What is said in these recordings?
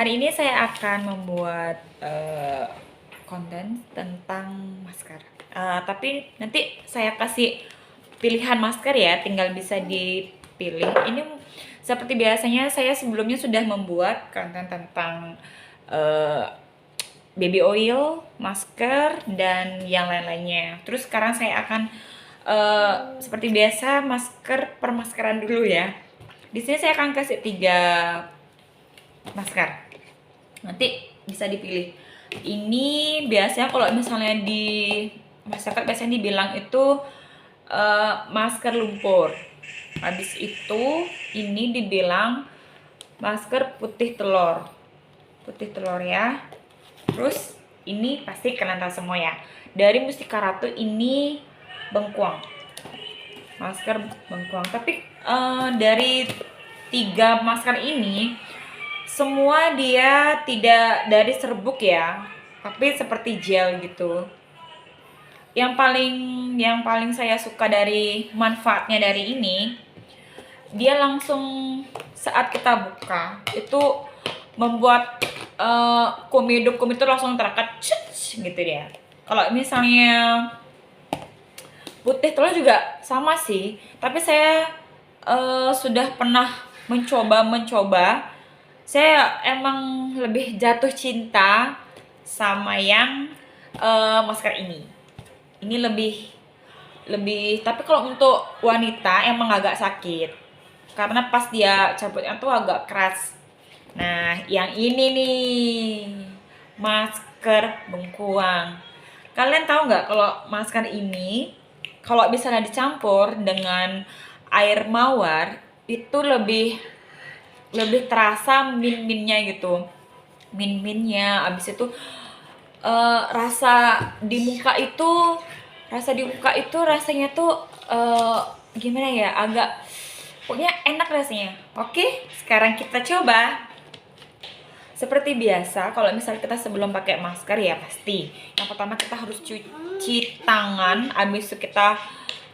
Hari ini saya akan membuat konten tentang masker. Tapi nanti saya kasih pilihan masker ya, tinggal bisa dipilih. Ini seperti biasanya saya sebelumnya sudah membuat konten tentang baby oil, masker, dan yang lain-lainnya. Terus sekarang saya akan seperti biasa masker permaskeran dulu ya. Di sini saya akan kasih 3 masker. Nanti bisa dipilih. Ini biasanya kalau misalnya di masyarakat biasanya dibilang itu masker lumpur. Habis itu ini dibilang masker putih telur. Putih telur ya. Terus ini pasti kalian tahu semua ya. Dari Mustika Ratu ini bengkuang. Masker bengkuang. Tapi dari 3 masker ini semua dia tidak dari serbuk ya, tapi seperti gel gitu. Yang paling saya suka dari manfaatnya dari ini, dia langsung saat kita buka itu membuat kumis itu langsung terangkat gitu dia. Kalau misalnya putih telur juga sama sih, tapi saya sudah pernah mencoba. Saya emang lebih jatuh cinta sama yang masker ini. Ini lebih tapi kalau untuk wanita emang agak sakit karena pas dia cabutnya tuh agak keras. Nah, yang ini nih masker bengkuang. Kalian tahu nggak kalau masker ini kalau misalnya dicampur dengan air mawar itu lebih terasa min-minnya gitu. Min-minnya abis itu rasa di muka itu rasanya tuh gimana ya, agak pokoknya enak rasanya. Oke, sekarang kita coba. Seperti biasa, kalau misalnya kita sebelum pakai masker ya pasti yang pertama kita harus cuci tangan, habis itu kita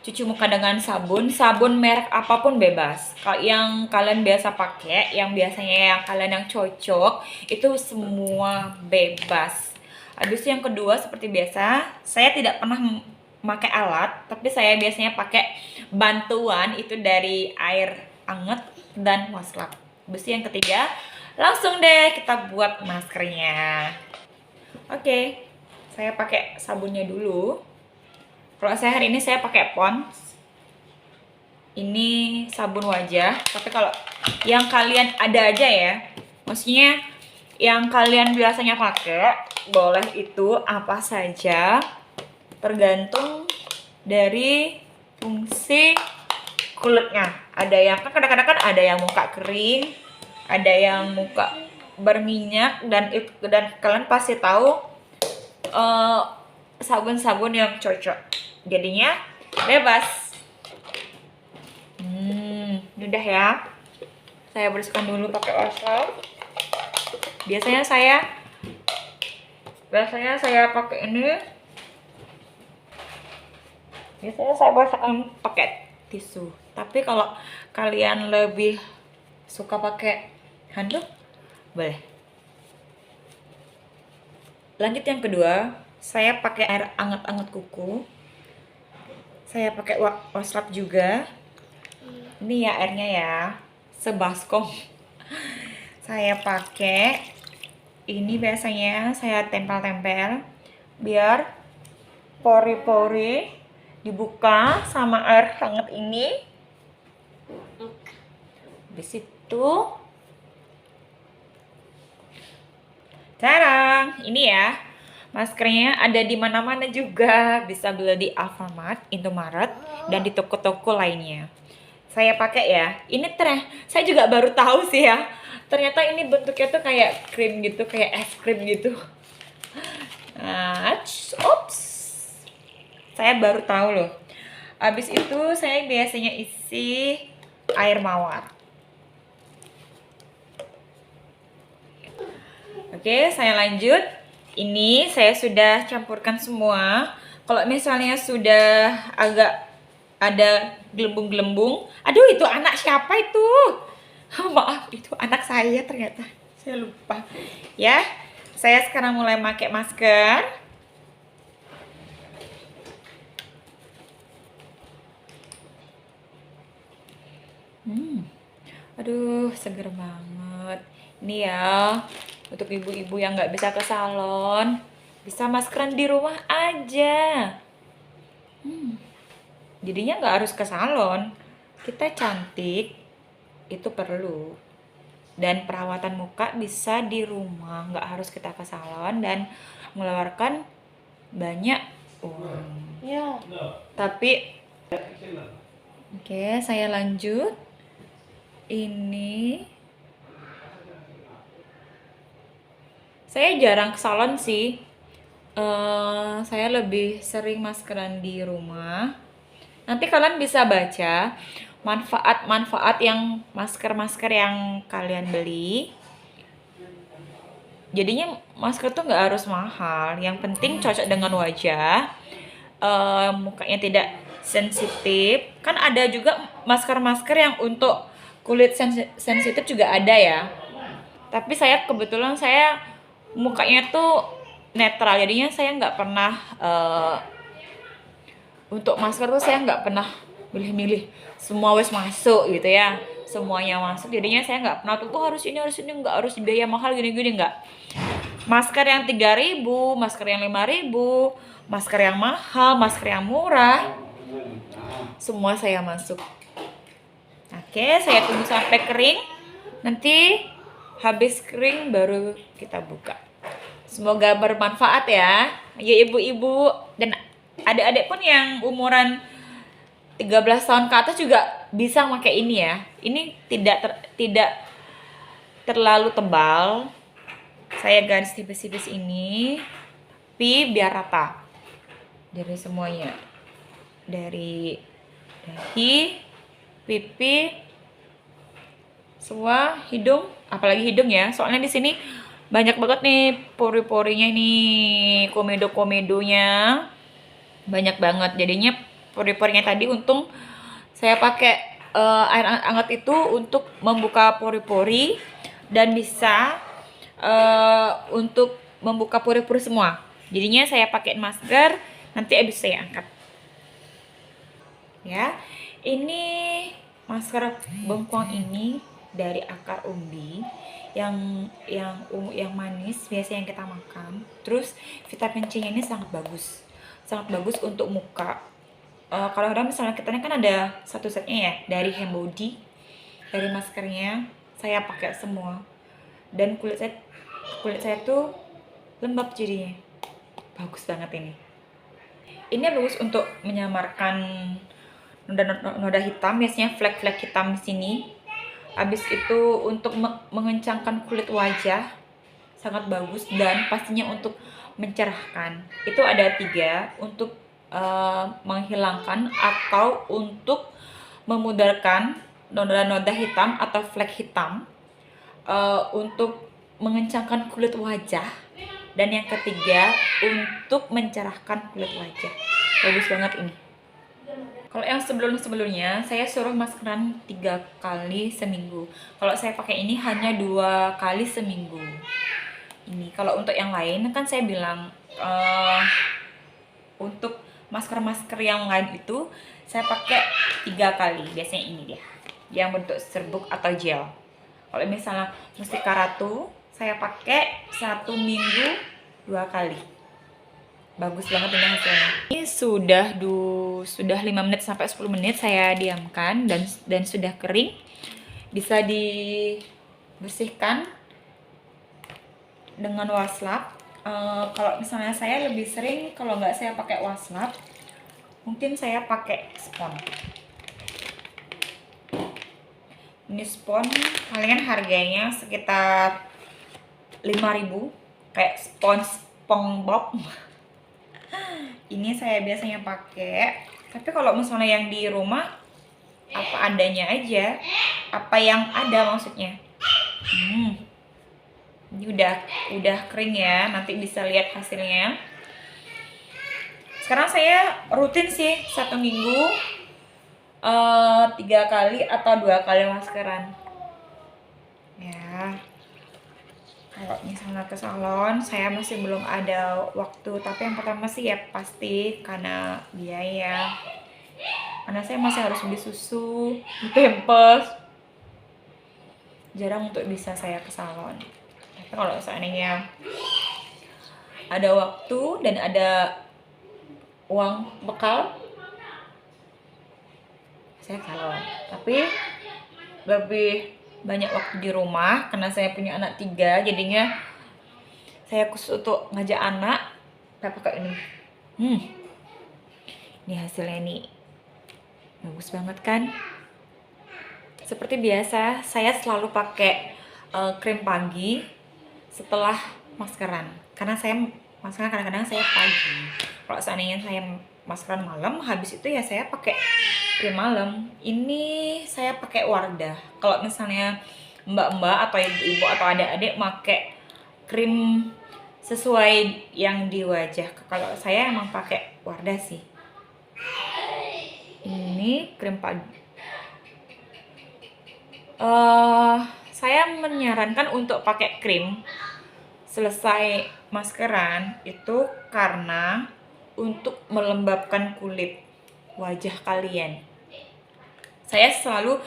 cuci muka dengan sabun merek apapun bebas. Kalau yang kalian biasa pakai, yang biasanya kalian cocok, itu semua bebas. Habis itu yang kedua seperti biasa, saya tidak pernah memakai alat, tapi saya biasanya pakai bantuan itu dari air anget dan waslap. Habis itu yang ketiga, langsung deh kita buat maskernya. Oke, saya pakai sabunnya dulu. Kalau saya hari ini saya pakai Pond's. Ini sabun wajah. Tapi kalau yang kalian ada aja ya, maksudnya yang kalian biasanya pakai, boleh itu apa saja, tergantung dari fungsi kulitnya. Ada yang kan kadang-kadang kan ada yang muka kering, ada yang muka berminyak, dan kalian pasti tahu sabun-sabun yang cocok. Jadinya bebas. Udah ya. Saya bersihkan dulu pakai wastafel. Biasanya saya pakai ini. Biasanya saya bersihkan pakai tisu. Tapi kalau kalian lebih suka pakai handuk, boleh. Lanjut yang kedua, saya pakai air anget-anget kuku. Saya pakai waslap juga. Ini ya airnya ya, sebaskom. Saya pakai ini, biasanya saya tempel-tempel biar pori-pori dibuka sama air hangat ini. Habis itu tarang, ini ya. Maskernya ada di mana-mana juga, bisa beli di Alfamart, Indomaret, dan di toko-toko lainnya. Saya pakai ya. Ini saya juga baru tahu sih ya. Ternyata ini bentuknya tuh kayak krim gitu, kayak es krim gitu. Nah, ups. Saya baru tahu loh. Habis itu saya biasanya isi air mawar. Oke, saya lanjut. Ini saya sudah campurkan semua. Kalau misalnya sudah agak ada gelembung-gelembung, aduh itu anak siapa itu? Maaf, itu anak saya ternyata. Saya lupa. Ya, saya sekarang mulai pakai masker. Aduh, seger banget. Ini ya, untuk ibu-ibu yang nggak bisa ke salon, bisa maskeran di rumah aja. Jadinya nggak harus ke salon. Kita cantik, itu perlu. Dan perawatan muka bisa di rumah, nggak harus kita ke salon dan mengeluarkan banyak uang. Ya. Tapi, oke, saya lanjut. Ini saya jarang ke salon sih. Saya lebih sering maskeran di rumah. Nanti kalian bisa baca manfaat-manfaat yang masker-masker yang kalian beli. Jadinya masker tuh nggak harus mahal. Yang penting cocok dengan wajah. Mukanya tidak sensitif. Kan ada juga masker-masker yang untuk kulit sensitif juga ada ya. Tapi saya kebetulan mukanya tuh netral, jadinya saya nggak pernah untuk masker tuh saya nggak pernah milih-milih semua wes masuk gitu ya, semuanya masuk, jadinya saya nggak pernah tuh harus ini nggak harus biaya mahal gini-gini, nggak. Masker yang 3.000, masker yang 5.000, masker yang mahal, masker yang murah, semua saya masuk. Oke, saya tunggu sampai kering. Nanti habis kering baru kita buka. Semoga bermanfaat ya. Ya ibu-ibu dan adik-adik pun yang umuran 13 tahun ke atas juga bisa pakai ini ya. Ini tidak terlalu tebal. Saya garis tipis-tipis ini, tapi biar rata dari semuanya. Dari dahi, pipi, semua, hidung, apalagi hidung ya. Soalnya di sini banyak banget nih pori-porinya nih, komedo-komedonya banyak banget. Jadinya pori-porinya tadi untung saya pakai air hangat itu untuk membuka pori-pori dan bisa untuk membuka pori-pori semua. Jadinya saya pakai masker, nanti habis saya angkat. Ya, ini masker bengkuang ini dari akar umbi yang manis biasa yang kita makan. Terus vitamin C-nya ini sangat bagus untuk muka. Kalau ada misalnya kita kan ada satu setnya ya dari Hembody, dari maskernya saya pakai semua dan kulit saya tuh lembab jadinya, bagus banget ini. Ini bagus untuk menyamarkan noda hitam, biasanya flek-flek hitam di sini. Habis itu untuk mengencangkan kulit wajah sangat bagus, dan pastinya untuk mencerahkan. Itu ada 3 untuk menghilangkan atau untuk memudarkan noda-noda hitam atau flek hitam, untuk mengencangkan kulit wajah, dan yang ketiga untuk mencerahkan kulit wajah. Bagus banget ini. Kalau yang sebelumnya saya suruh maskeran 3 kali seminggu. Kalau saya pakai ini hanya 2 kali seminggu. Ini kalau untuk yang lain kan saya bilang untuk masker-masker yang lain itu saya pakai 3 kali. Biasanya ini dia, yang bentuk serbuk atau gel. Kalau misalnya Mustika Ratu saya pakai 1 minggu 2 kali. Bagus banget ini hasilnya. Ini sudah 5 menit sampai 10 menit saya diamkan dan sudah kering. Bisa dibersihkan dengan waslap. Kalau misalnya saya lebih sering, kalau nggak saya pakai waslap, mungkin saya pakai spons. Ini spons palingan harganya sekitar 5.000, kayak spons SpongeBob. Ini saya biasanya pakai. Tapi kalau misalnya yang di rumah apa adanya aja, apa yang ada maksudnya. Ini udah kering ya, nanti bisa lihat hasilnya. Sekarang saya rutin sih 1 minggu 3 kali atau 2 kali maskeran. Ya. Kalau misalnya ke salon, saya masih belum ada waktu. Tapi yang pertama sih ya pasti karena biaya. Karena saya masih harus beli susu, beli pampers. Jarang untuk bisa saya ke salon. Tapi kalau seandainya ada waktu dan ada uang bekal, saya ke salon. Tapi lebih banyak waktu di rumah karena saya punya anak 3, jadinya saya khusus untuk ngajak anak saya pakai ini. Ini hasilnya nih bagus banget kan. Seperti biasa saya selalu pakai krim pagi setelah maskeran, karena saya maskeran kadang-kadang saya pagi. Kalau seandainya saya maskeran malam, habis itu ya saya pakai krim malam. Ini saya pakai Wardah. Kalau misalnya mbak-mbak atau ibu-ibu atau adik-adik pakai krim sesuai yang di wajah. Kalau saya emang pakai Wardah sih. Ini krim pagi. Saya menyarankan untuk pakai krim selesai maskeran itu karena untuk melembabkan kulit wajah kalian. Saya selalu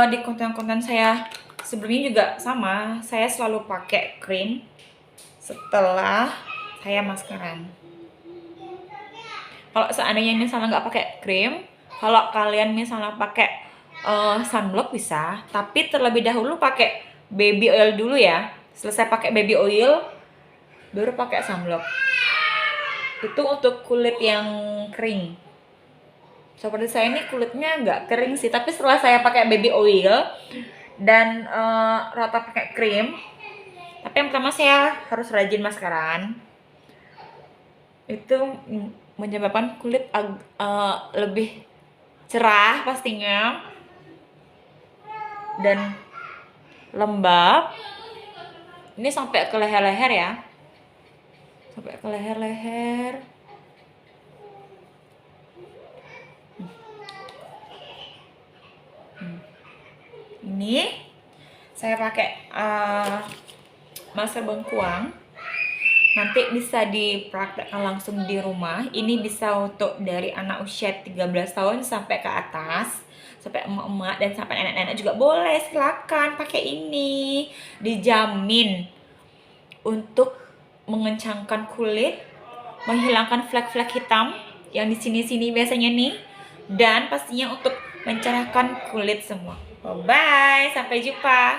di konten-konten saya sebelumnya juga sama, saya selalu pakai krim setelah saya maskeran. Kalau seandainya misalnya nggak pakai krim, kalau kalian misalnya pakai sunblock bisa, tapi terlebih dahulu pakai baby oil dulu ya. Selesai pakai baby oil, baru pakai sunblock. Itu untuk kulit yang kering. Seperti saya ini kulitnya nggak kering sih, tapi setelah saya pakai baby oil dan rata pakai krim, tapi yang pertama saya harus rajin maskeran. Itu menyebabkan kulit lebih cerah pastinya dan lembab. Ini sampai ke leher-leher ya, sampai ke leher-leher. Ini saya pakai masker bengkuang, nanti bisa dipraktekkan langsung di rumah. Ini bisa untuk dari anak usia 13 tahun sampai ke atas, sampai emak-emak dan sampai nenek-nenek juga boleh. Silakan pakai ini, dijamin untuk mengencangkan kulit, menghilangkan flek-flek hitam yang di sini-sini biasanya nih, dan pastinya untuk mencerahkan kulit semua. Bye, sampai jumpa.